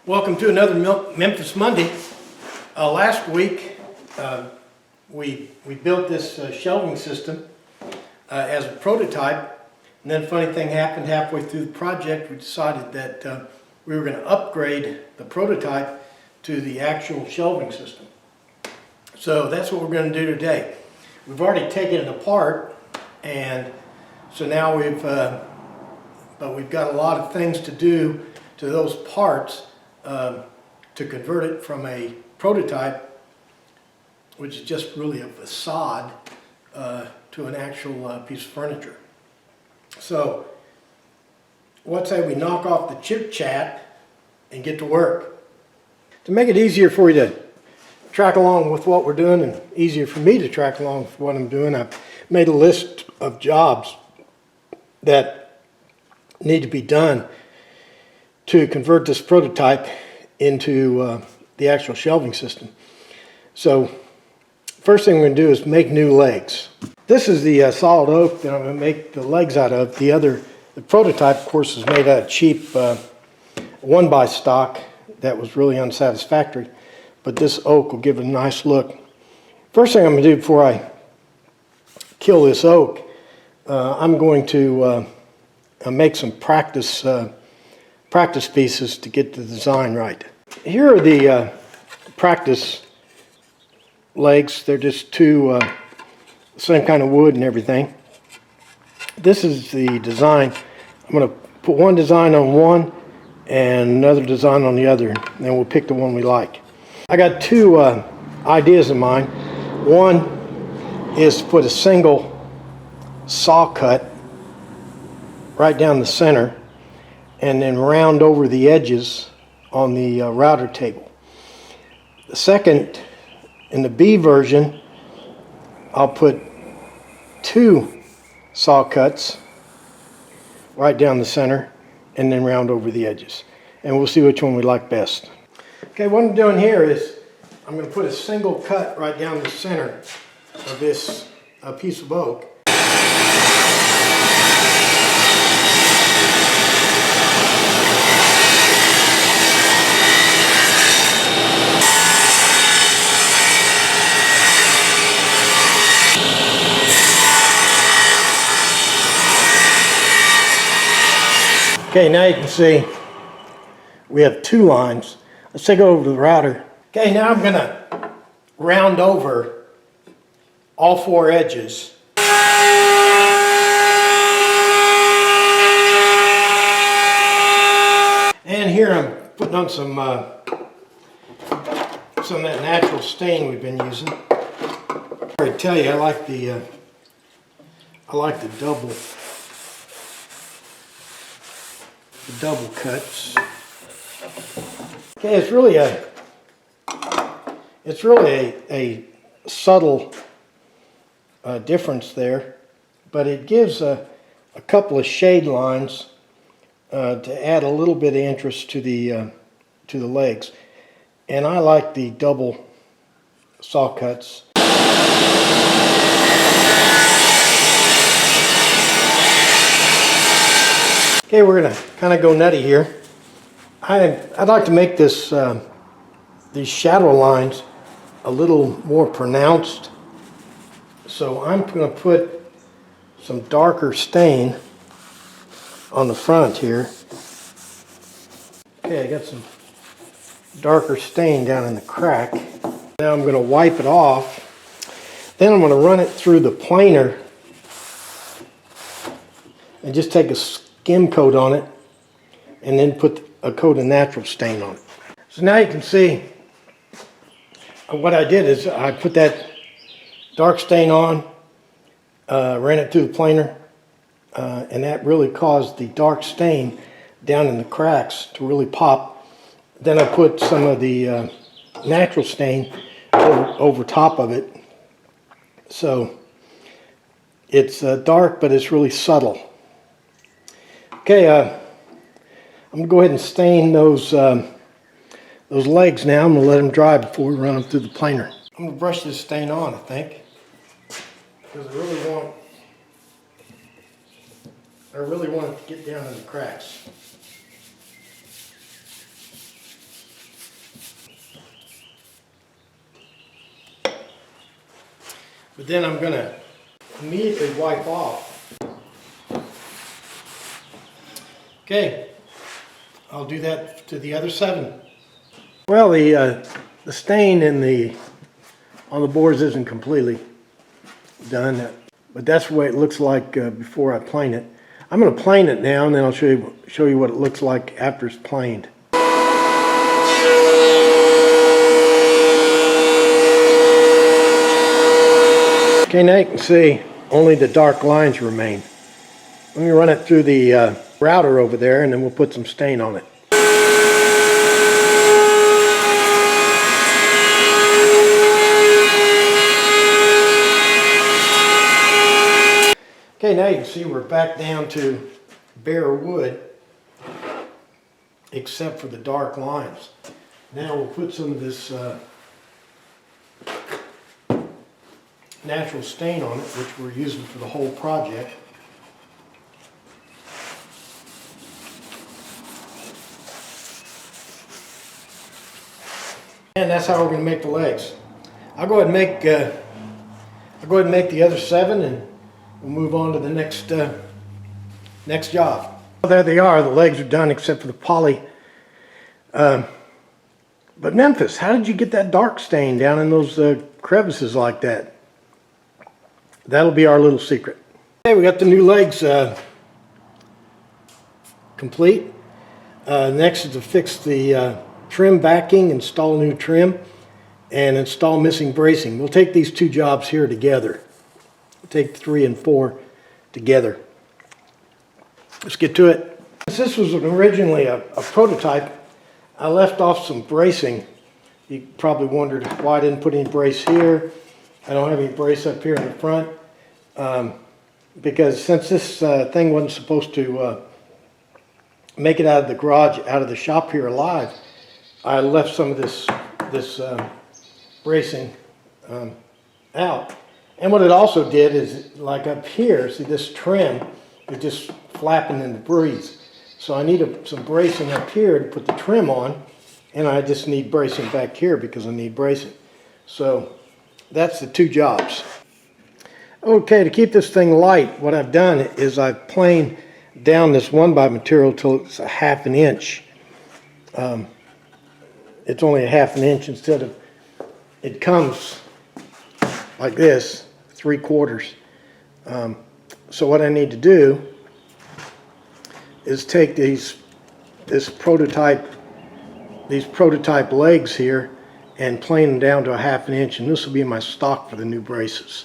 Welcome to another Memphis Monday. Last week we built this shelving system as a prototype, and then a funny thing happened halfway through the project. We decided that we were going to upgrade the prototype to the actual shelving system. So that's what we're going to do today. We've already taken it apart, and so now we've got a lot of things to do to those parts to convert it from a prototype, which is just really a facade, to an actual piece of furniture. So let's say we knock off the chit chat and get to work. To make it easier for you to track along with what we're doing and easier for me to track along with what I'm doing, I've made a list of jobs that need to be done to convert this prototype into the actual shelving system. So first thing we're going to do is make new legs. This is the solid oak that I'm going to make the legs out of. The prototype, of course, is made out of cheap 1x stock that was really unsatisfactory, but this oak will give it a nice look. First thing I'm going to do before I kill this oak, I'm going to make some practice pieces to get the design right. Here are the practice legs. They're just two same kind of wood and everything. This is the design. I'm going to put one design on one and another design on the other, and then we'll pick the one we like. I got two ideas in mind. One is to put a single saw cut right down the center and then round over the edges on the router table. The second, in the B version, I'll put two saw cuts right down the center and then round over the edges. And we'll see which one we like best. Okay, what I'm doing here is I'm going to put a single cut right down the center of this piece of oak. Okay, now you can see we have two lines. Let's take it over to the router. Okay, now I'm going to round over all four edges. And here I'm putting on some of that natural stain we've been using. I tell you, I like the double cuts. Okay, it's really a subtle difference there, but it gives a couple of shade lines to add a little bit of interest to the legs. And I like the double saw cuts. Okay, we're going to kind of go nutty here. I'd like to make this these shadow lines a little more pronounced. So I'm going to put some darker stain on the front here. Okay, I got some darker stain down in the crack. Now I'm going to wipe it off. Then I'm going to run it through the planer and just take a skim coat on it and then put a coat of natural stain on it. So now you can see what I did is I put that dark stain on, ran it through the planer, and that really caused the dark stain down in the cracks to really pop. Then I put some of the natural stain over top of it. So it's dark, but it's really subtle. Okay, I'm going to go ahead and stain those legs now. I'm going to let them dry before we run them through the planer. I'm going to brush this stain on, I think, because I really want it to get down in the cracks. but then I'm going to immediately wipe off. Okay, I'll do that to the other 7. Well, the stain on the boards isn't completely done, but that's the way it looks like before I plane it. I'm going to plane it now, and then I'll show you what it looks like after it's planed. Okay, now you can see only the dark lines remain. Let me run it through the router over there, and then we'll put some stain on it. Okay, now you can see we're back down to bare wood, except for the dark lines. Now we'll put some of this natural stain on it, which we're using for the whole project. And that's how we're going to make the legs. I'll go ahead and make the other 7, and we'll move on to the next job. Well, there they are. The legs are done except for the poly. But Memphis, how did you get that dark stain down in those crevices like that? That'll be our little secret. Okay, we got the new legs complete. Next is to fix the trim backing, install new trim, and install missing bracing. We'll take these 2 jobs here together. We'll take 3 and 4 together. Let's get to it. Since this was originally a prototype, I left off some bracing. You probably wondered why I didn't put any brace here. I don't have any brace up here in the front. Because since this thing wasn't supposed to make it out of the garage, out of the shop here alive, I left some of this bracing out. And what it also did is, like up here, see this trim is just flapping in the breeze. So I need some bracing up here to put the trim on, and I just need bracing back here because I need bracing. So that's the 2 jobs. Okay, to keep this thing light, what I've done is I've planed down this 1x material till it's a 1/2 inch. It's only a 1/2 inch instead of, it comes like this, 3/4. So what I need to do is take these prototype legs here and plane them down to a 1/2 inch, and this will be my stock for the new braces.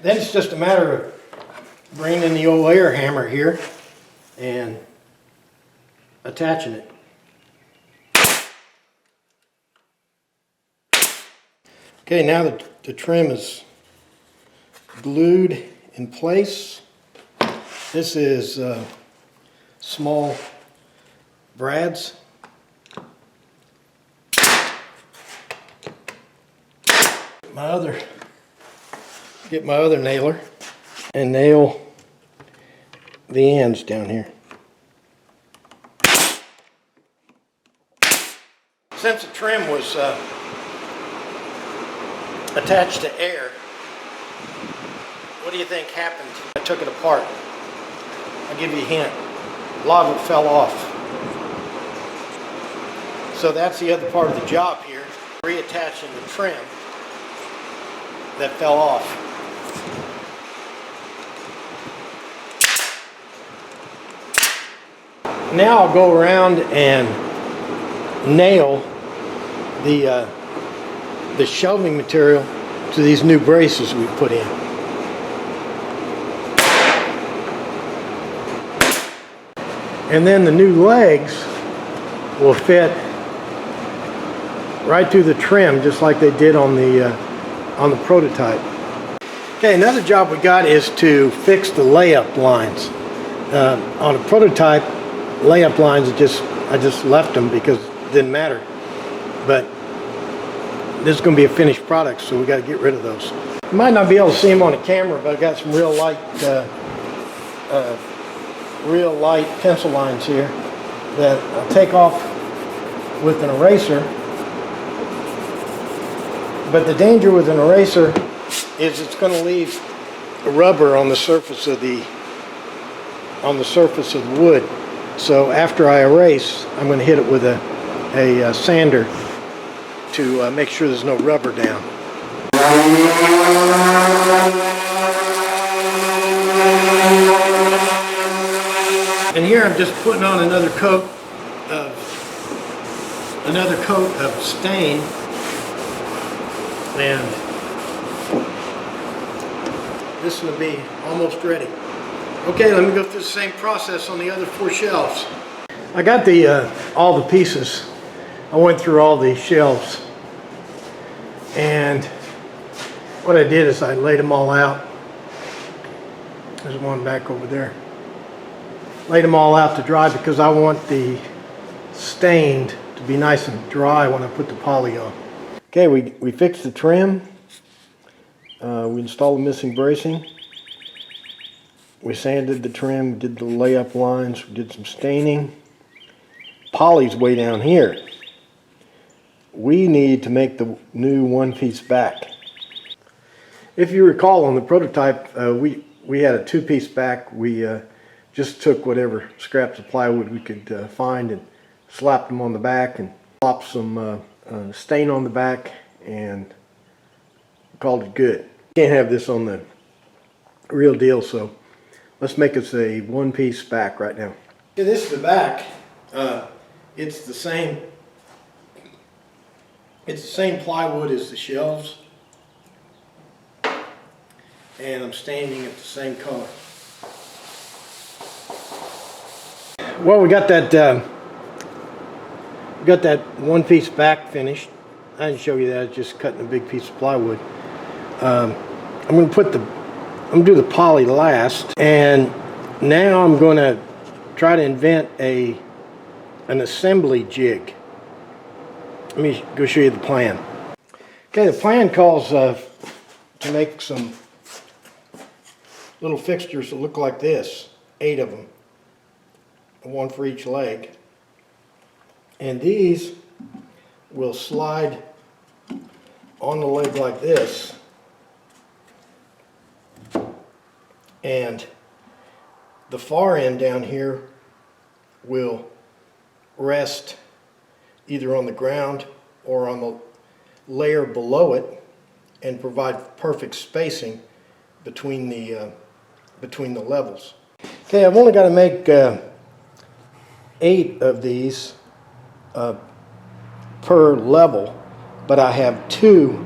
Then it's just a matter of bringing in the old air hammer here and attaching it. Okay, now that the trim is glued in place, this is small brads. Get my other nailer and nail the ends down here. Since the trim was attached to air, what do you think happened? I took it apart. I'll give you a hint. A lot of it fell off. So that's the other part of the job here, reattaching the trim that fell off. Now I'll go around and nail the shelving material to these new braces we put in. And then the new legs will fit right through the trim, just like they did on the prototype. Okay, another job we got is to fix the layup lines. On a prototype, layup lines, I just left them because it didn't matter. But this is going to be a finished product, so we got to get rid of those. You might not be able to see them on the camera, but I got some real light pencil lines here that I'll take off with an eraser. But the danger with an eraser is it's going to leave rubber on the surface of the wood. So after I erase, I'm going to hit it with a sander to make sure there's no rubber down. And here I'm just putting on another coat of stain, and this will be almost ready. Okay, let me go through the same process on the other 4 shelves. I got all the pieces. I went through all the shelves, and what I did is I laid them all out. There's one back over there. Laid them all out to dry because I want the stained to be nice and dry when I put the poly on. Okay, we fixed the trim. We installed the missing bracing. We sanded the trim, did the layup lines, we did some staining. Poly's way down here. We need to make the new one-piece back. If you recall, on the prototype, we had a 2-piece back. We just took whatever scraps of plywood we could find and slapped them on the back and plopped some stain on the back and called it good. Can't have this on the real deal, so let's make us a one-piece back right now. Okay, this is the back. It's the same plywood as the shelves, and I'm staining it the same color. Well, we got that one-piece back finished. I didn't show you that. I was just cutting a big piece of plywood. I'm going to do the poly last, and now I'm going to try to invent an assembly jig. Let me go show you the plan. Okay, the plan calls to make some little fixtures that look like this, 8 of them, 1 for each leg, and these will slide on the leg like this, and the far end down here will rest either on the ground or on the layer below it and provide perfect spacing between the levels. Okay, I've only got to make 8 of these per level, but I have two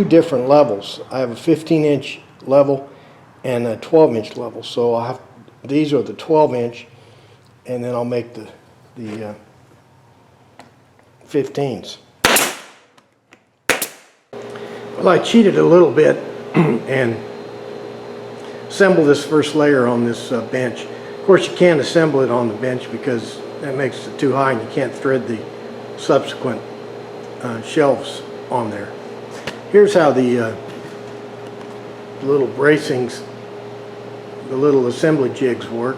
different levels. I have a 15-inch level and a 12-inch level. So these are the 12-inch, and then I'll make the 15s. Well, I cheated a little bit and assembled this first layer on this bench. Of course, you can't assemble it on the bench because that makes it too high and you can't thread the subsequent shelves on there. Here's how the little bracings, the little assembly jigs work.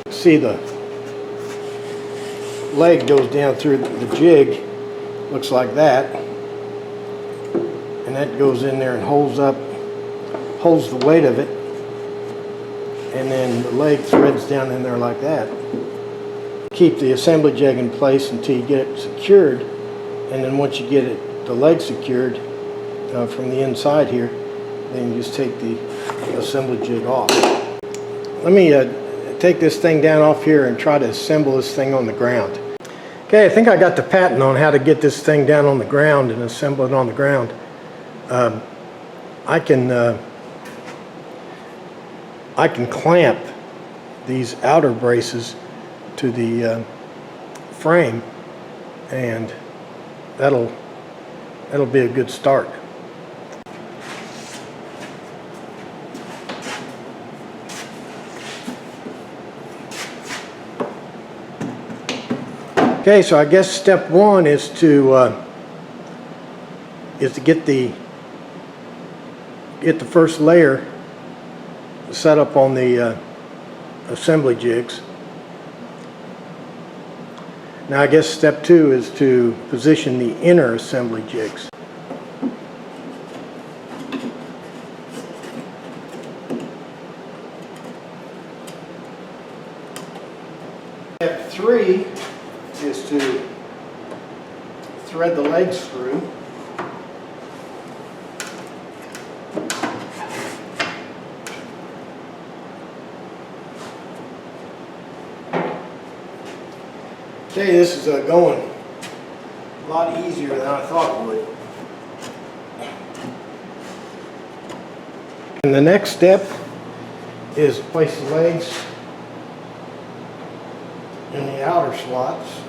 See, the leg goes down through the jig, looks like that, and that goes in there and holds the weight of it, and then the leg threads down in there like that. Keep the assembly jig in place until you get it secured, and then once you get the leg secured from the inside here, then you just take the assembly jig off. Let me take this thing down off here and try to assemble this thing on the ground. Okay, I think I got the patent on how to get this thing down on the ground and assemble it on the ground. I can clamp these outer braces to the frame, and that'll be a good start. Okay, so I guess step one is to get the first layer set up on the assembly jigs. Now I guess step two is to position the inner assembly jigs. Step three is to thread the legs through. Okay, this is going a lot easier than I thought it would. And the next step is to place the legs in the outer slots.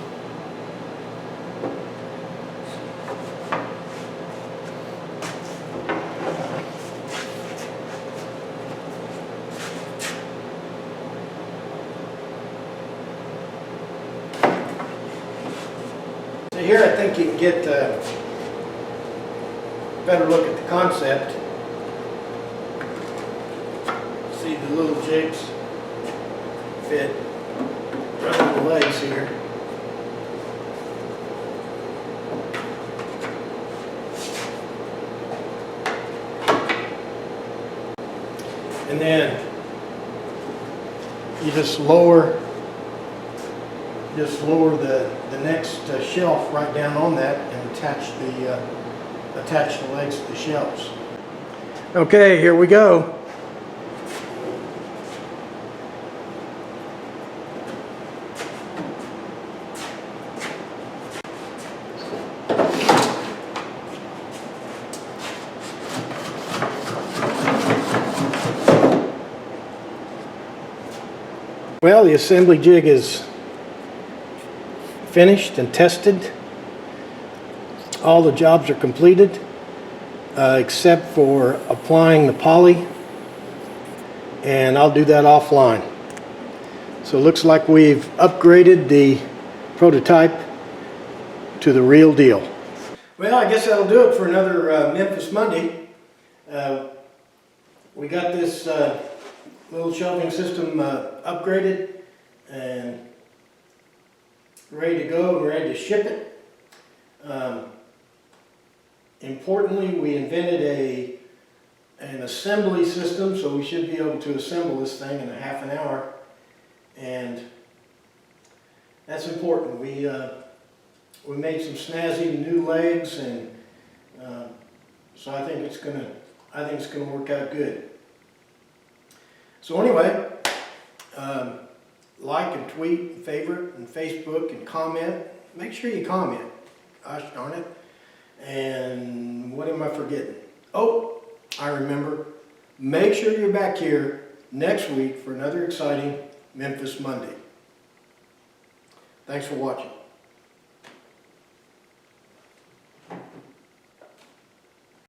So here I think you can get a better look at the concept. See the little jigs fit right on the legs here. And then you just lower the next shelf right down on that and attach the legs to the shelves. Okay, here we go. Well, the assembly jig is finished and tested. All the jobs are completed except for applying the poly, and I'll do that offline. So it looks like we've upgraded the prototype to the real deal. Well, I guess that'll do it for another Memphis Monday. We got this little shelving system upgraded and ready to go and ready to ship it. Importantly, we invented an assembly system, so we should be able to assemble this thing in a half an hour, and that's important. We made some snazzy new legs, and so I think it's gonna work out good. So anyway, like and tweet and favorite and Facebook and comment. Make sure you comment. Gosh darn it. And what am I forgetting? Oh, I remember. Make sure you're back here next week for another exciting Memphis Monday. Thanks for watching.